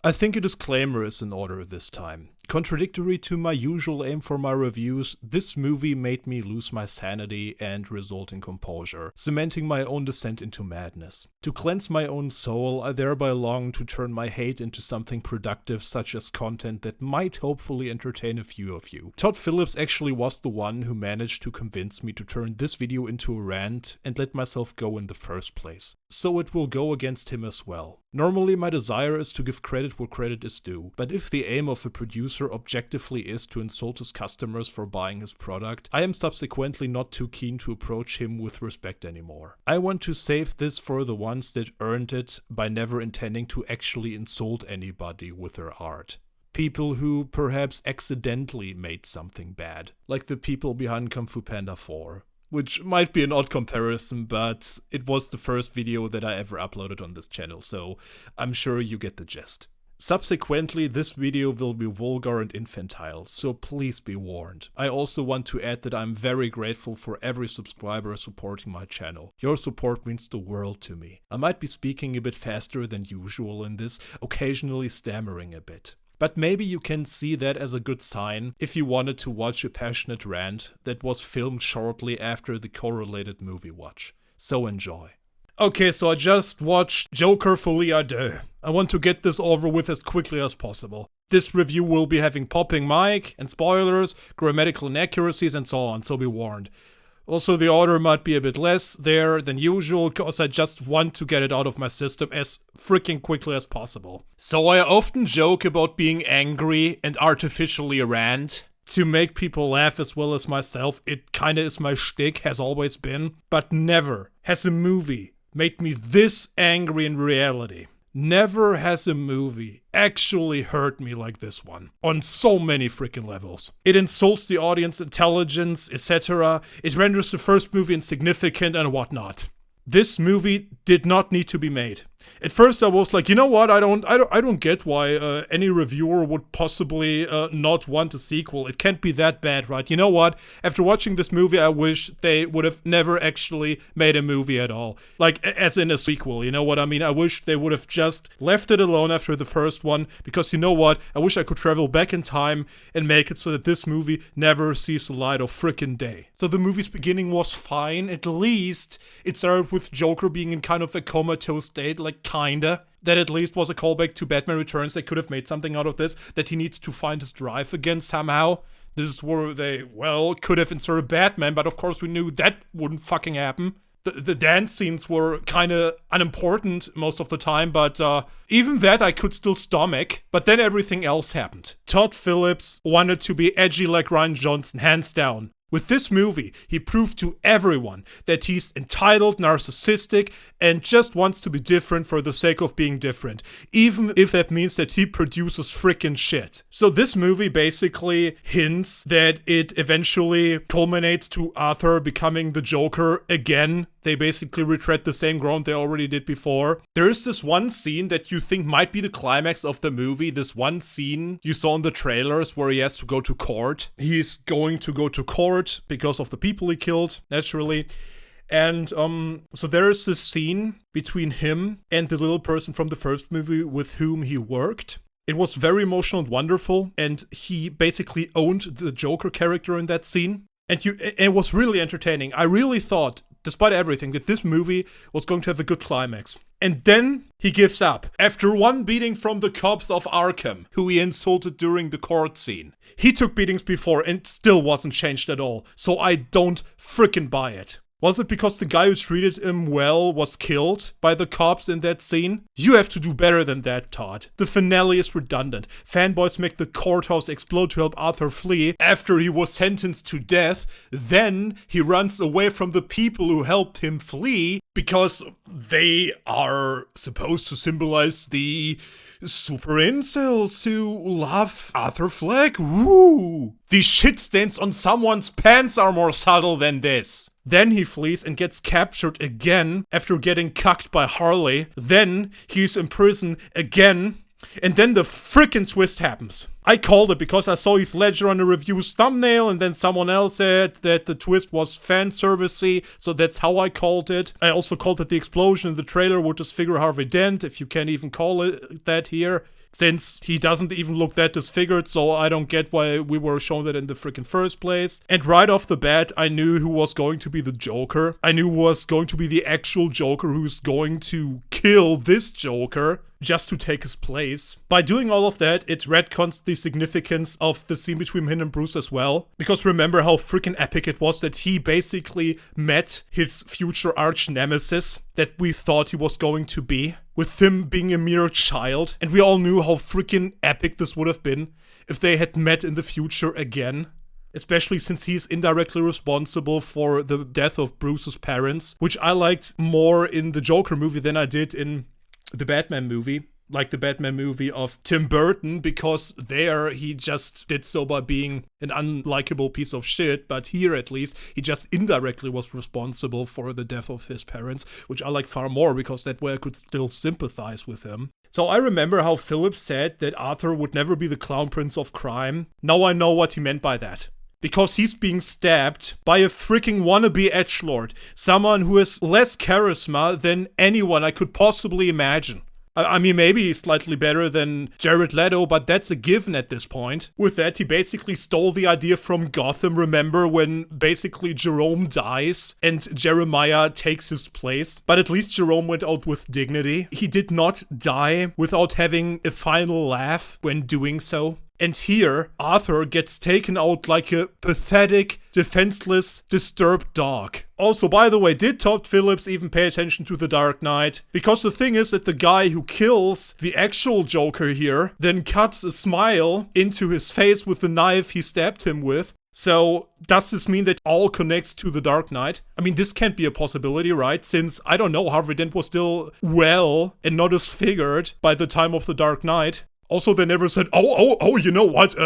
I think a disclaimer is in order this time. Contradictory to my usual aim for my reviews, this movie made me lose my sanity and resulting composure, cementing my own descent into madness. To cleanse my own soul, I thereby long to turn my hate into something productive, such as content that might hopefully entertain a few of you. Todd Phillips actually was the one who managed to convince me to turn this video into a rant and let myself go in the first place. So it will go against him as well. Normally my desire is to give credit where credit is due, but if the aim of a producer objectively is to insult his customers for buying his product, I am subsequently not too keen to approach him with respect anymore. I want to save this for the ones that earned it by never intending to actually insult anybody with their art. People who perhaps accidentally made something bad, like the people behind Kung Fu Panda 4. Which might be an odd comparison, but it was the first video that I ever uploaded on this channel, so I'm sure you get the gist. Subsequently, this video will be vulgar and infantile, so please be warned. I also want to add that I'm very grateful for every subscriber supporting my channel. Your support means the world to me. I might be speaking a bit faster than usual in this, occasionally stammering a bit. But maybe you can see that as a good sign if you wanted to watch a passionate rant that was filmed shortly after the correlated movie watch. So enjoy. Okay, so I just watched Joker Folie à Deux. I want to get this over with as quickly as possible. This review will be having popping mic and spoilers, grammatical inaccuracies and so on, so be warned. Also, the order might be a bit less there than usual, cause I just want to get it out of my system as freaking quickly as possible. So I often joke about being angry and artificially rant to make people laugh as well as myself. It kinda is my shtick, has always been. But never has a movie made me this angry in reality. Never has a movie actually hurt me like this one, on so many freaking levels. It insults the audience intelligence, etc. It renders the first movie insignificant and whatnot. This movie did not need to be made. At first I was like, you know what, I don't get why any reviewer would possibly not want a sequel. It can't be that bad, right? You know what, after watching this movie I wish they would have never actually made a movie at all. Like, as in a sequel, you know what I mean? I wish they would have just left it alone after the first one, because you know what, I wish I could travel back in time and make it so that this movie never sees the light of frickin' day. So the movie's beginning was fine, at least it started with Joker being in kind of a comatose state, like kinda. That at least was a callback to Batman Returns. They could have made something out of this, that he needs to find his drive again somehow. This is where they, well, could have inserted Batman, but of course we knew that wouldn't fucking happen. The dance scenes were kinda unimportant most of the time, but even that I could still stomach. But then everything else happened. Todd Phillips wanted to be edgy like Rian Johnson, hands down. With this movie, he proved to everyone that he's entitled, narcissistic, and just wants to be different for the sake of being different, even if that means that he produces frickin' shit. So this movie basically hints that it eventually culminates to Arthur becoming the Joker again. They basically retread the same ground they already did before. There is this one scene that you think might be the climax of the movie. This one scene you saw in the trailers where he has to go to court. He's going to go to court because of the people he killed, naturally. And so there is this scene between him and the little person from the first movie with whom he worked. It was very emotional and wonderful, and he basically owned the Joker character in that scene. And it was really entertaining. I really thought, despite everything, that this movie was going to have a good climax. And then he gives up. After one beating from the cops of Arkham, who he insulted during the court scene. He took beatings before and still wasn't changed at all. So I don't frickin' buy it. Was it because the guy who treated him well was killed by the cops in that scene? You have to do better than that, Todd. The finale is redundant. Fanboys make the courthouse explode to help Arthur flee after he was sentenced to death. Then he runs away from the people who helped him flee because they are supposed to symbolize the super incels who love Arthur Fleck. Woo! The shit stains on someone's pants are more subtle than this. Then he flees and gets captured again after getting cucked by Harley. Then he's in prison again. And then the frickin' twist happens. I called it because I saw Heath Ledger on the review's thumbnail, and then someone else said that the twist was fan servicey, so that's how I called it. I also called it the explosion in the trailer would disfigure Harvey Dent, if you can even call it that here. since he doesn't even look that disfigured, so I don't get why we were shown that in the freaking first place. And right off the bat, I knew who was going to be the Joker. I knew who was going to be the actual Joker who's going to kill this Joker just to take his place. By doing all of that, it retcons the significance of the scene between him and Bruce as well. Because remember how freaking epic it was that he basically met his future arch nemesis that we thought he was going to be, with him being a mere child. And we all knew how freaking epic this would have been if they had met in the future again. Especially since he's indirectly responsible for the death of Bruce's parents, which I liked more in the Joker movie than I did in the Batman movie. Like the Batman movie of Tim Burton, because there he just did so by being an unlikable piece of shit, but here at least he just indirectly was responsible for the death of his parents, which I like far more because that way I could still sympathize with him. So I remember how Philip said that Arthur would never be the clown prince of crime. Now I know what he meant by that. Because he's being stabbed by a freaking wannabe edgelord. Someone who has less charisma than anyone I could possibly imagine. I mean, maybe he's slightly better than Jared Leto, but that's a given at this point. With that, he basically stole the idea from Gotham, remember, when basically Jerome dies and Jeremiah takes his place. But at least Jerome went out with dignity. He did not die without having a final laugh when doing so. And here, Arthur gets taken out like a pathetic, defenseless, disturbed dog. Also, by the way, did Todd Phillips even pay attention to The Dark Knight? Because the thing is that the guy who kills the actual Joker here then cuts a smile into his face with the knife he stabbed him with. So, does this mean that all connects to The Dark Knight? I mean, this can't be a possibility, right? Since, I don't know, Harvey Dent was still well and not disfigured by the time of The Dark Knight. Also, they never said, oh, you know what,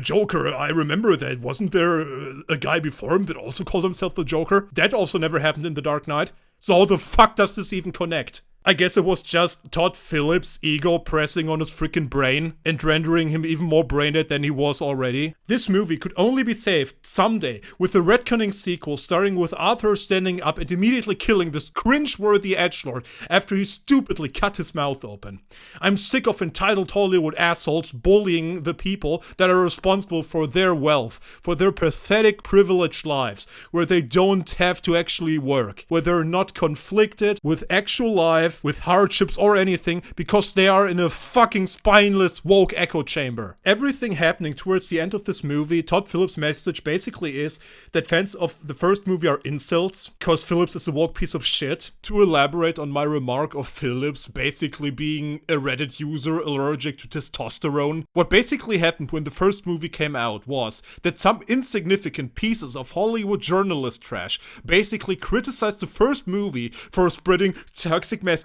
Joker, I remember that. Wasn't there a guy before him that also called himself the Joker? That also never happened in The Dark Knight. So how the fuck does this even connect? I guess it was just Todd Phillips' ego pressing on his freaking brain and rendering him even more brain dead than he was already. This movie could only be saved someday with a retconning sequel starring with Arthur standing up and immediately killing this cringe-worthy edgelord after he stupidly cut his mouth open. I'm sick of entitled Hollywood assholes bullying the people that are responsible for their wealth, for their pathetic privileged lives, where they don't have to actually work, where they're not conflicted with actual life, with hardships or anything, because they are in a fucking spineless woke echo chamber. Everything happening towards the end of this movie, Todd Phillips' message basically is that fans of the first movie are insults, because Phillips is a woke piece of shit. To elaborate on my remark of Phillips basically being a Reddit user allergic to testosterone, what basically happened when the first movie came out was that some insignificant pieces of Hollywood journalist trash basically criticized the first movie for spreading toxic masculinity,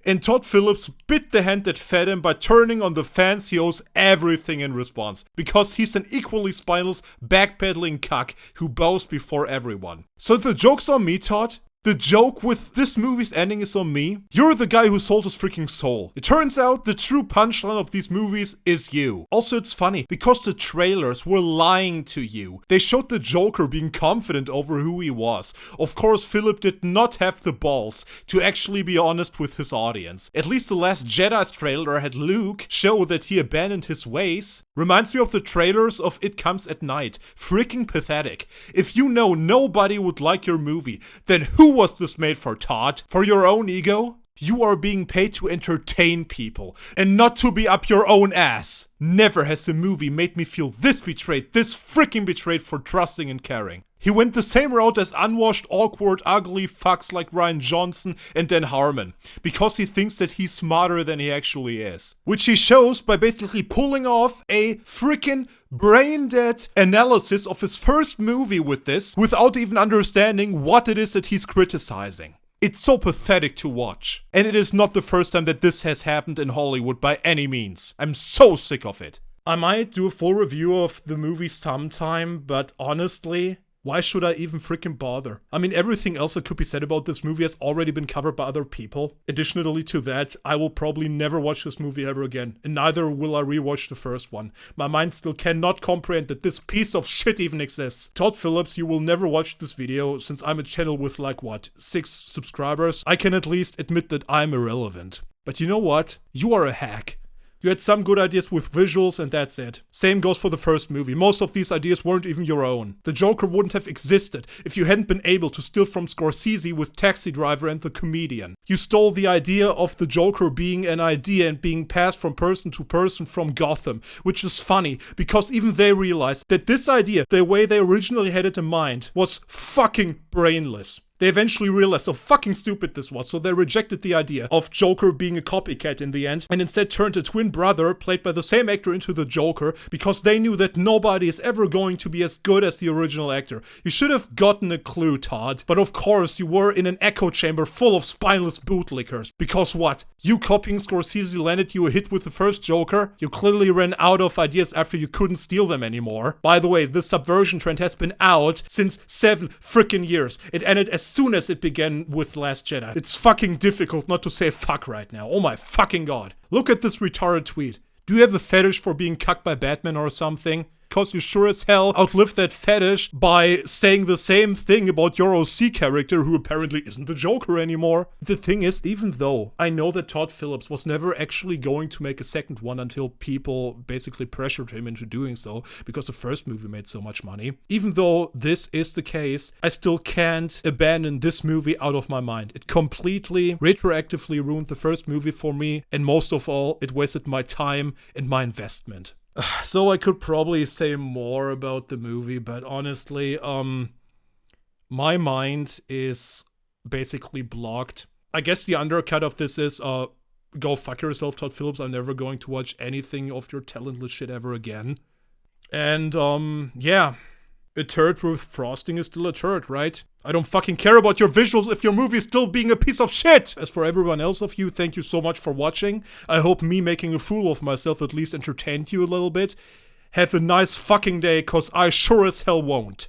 and Todd Phillips bit the hand that fed him by turning on the fans he owes everything in response, because he's an equally spineless, backpedaling cuck who bows before everyone. So the joke's on me, Todd? The joke with this movie's ending is on me? You're the guy who sold his freaking soul. It turns out the true punchline of these movies is you. Also, it's funny, because the trailers were lying to you. They showed the Joker being confident over who he was. Of course, Philip did not have the balls to actually be honest with his audience. At least the Last Jedi's trailer had Luke show that he abandoned his ways. Reminds me of the trailers of It Comes at Night. Freaking pathetic. If you know nobody would like your movie, then who was this made for, Todd? For your own ego? You are being paid to entertain people and not to be up your own ass. Never has a movie made me feel this betrayed, this freaking betrayed for trusting and caring. He went the same route as unwashed, awkward, ugly fucks like Rian Johnson and Dan Harmon, because he thinks that he's smarter than he actually is. Which he shows by basically pulling off a freaking brain-dead analysis of his first movie with this, without even understanding what it is that he's criticizing. It's so pathetic to watch. And it is not the first time that this has happened in Hollywood by any means. I'm so sick of it. I might do a full review of the movie sometime, but honestly, why should I even freaking bother? I mean, everything else that could be said about this movie has already been covered by other people. Additionally to that, I will probably never watch this movie ever again, and neither will I rewatch the first one. My mind still cannot comprehend that this piece of shit even exists. Todd Phillips, you will never watch this video, since I'm a channel with like, what, 6 subscribers? I can at least admit that I'm irrelevant. But you know what? You are a hack. You had some good ideas with visuals and that's it. Same goes for the first movie. Most of these ideas weren't even your own. The Joker wouldn't have existed if you hadn't been able to steal from Scorsese with Taxi Driver and The Comedian. You stole the idea of the Joker being an idea and being passed from person to person from Gotham, which is funny because even they realized that this idea, the way they originally had it in mind, was fucking brainless. They eventually realized how fucking stupid this was, so they rejected the idea of Joker being a copycat in the end, and instead turned a twin brother, played by the same actor, into the Joker, because they knew that nobody is ever going to be as good as the original actor. You should have gotten a clue, Todd, but of course you were in an echo chamber full of spineless bootlickers. Because what? You copying Scorsese landed you a hit with the first Joker? You clearly ran out of ideas after you couldn't steal them anymore. By the way, this subversion trend has been out since 7 frickin' years. It ended as soon as it began with Last Jedi. It's fucking difficult not to say fuck right now. Oh my fucking god. Look at this retarded tweet. Do you have a fetish for being cucked by Batman or something? Because you sure as hell outlived that fetish by saying the same thing about your OC character who apparently isn't the Joker anymore. The thing is, even though I know that Todd Phillips was never actually going to make a second one until people basically pressured him into doing so because the first movie made so much money, even though this is the case, I still can't abandon this movie out of my mind. It completely retroactively ruined the first movie for me, and most of all, it wasted my time and my investment. So I could probably say more about the movie, but honestly, my mind is basically blocked. I guess the undercut of this is, go fuck yourself, Todd Phillips. I'm never going to watch anything of your talentless shit ever again. And, yeah. A turd with frosting is still a turd, right? I don't fucking care about your visuals if your movie is still being a piece of shit! As for everyone else of you, thank you so much for watching. I hope me making a fool of myself at least entertained you a little bit. Have a nice fucking day, cause I sure as hell won't.